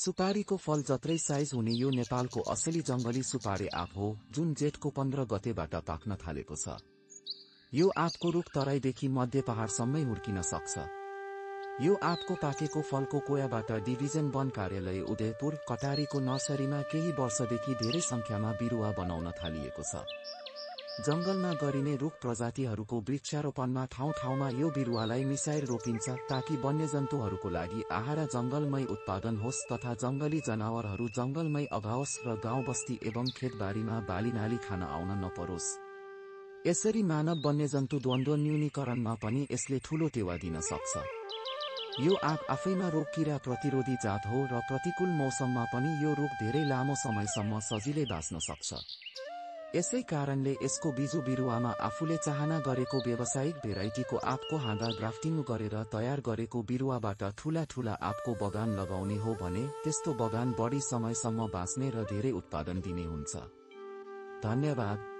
सुपारीको फल जत्रै साइज हुने यो नेपालको असली जंगली सुपारी आँप हो, जुन जेठको 15 गतेबाट पाक्न थालेको छ। यो आँपको रुख तराईदेखि मध्य पहाडसम्मै हुर्किन सक्छ। यो आँपको पाकेको फलको कोयाबाट डिभिजन वन कार्यालय उदयपुर कटारीको नर्सरीमा केही वर्षदेखि धेरै संख्यामा बिरुवा बनाउन थालिएको छ। जंगलमा गरिने रुख प्रजातिहरूको वृक्षारोपणमा ठाउँ-ठाउँमा यो बिरुवालाई मिसाएर रोपिन्छ ताकि वन्यजन्तुहरूको लागि आहार जंगलमै उत्पादन होस् तथा जंगली जनावरहरू जंगलमै अगाओस् र गाउँबस्ती एवं खेतबारीमा बालीनाली खान आउन नपरोस्। यसरी मानव वन्यजन्तु द्वन्द्व न्यूनीकरणमा पनि यसले ठूलो टेवा दिन सक्छ। यो आँप आफैमा रोग किरा प्रतिरोधी जात हो र प्रतिकूल मौसममा पनि यो रुख धेरै लामो समयसम्म सजिलै बाँच्न सक्छ। यसै कारणले यसको बिजु बिरुवामा आफूले चाहना गरेको व्यावसायिक भेराइटीको आँपको हाँगा ग्राफ्टिङ गरेर तयार गरेको बिरुवाबाट ठूला आँपको बगान लगाउने हो भने त्यस्तो बगान बढी समयसम्म बाँच्ने र धेरै उत्पादन दिने हुन्छ। धन्यवाद।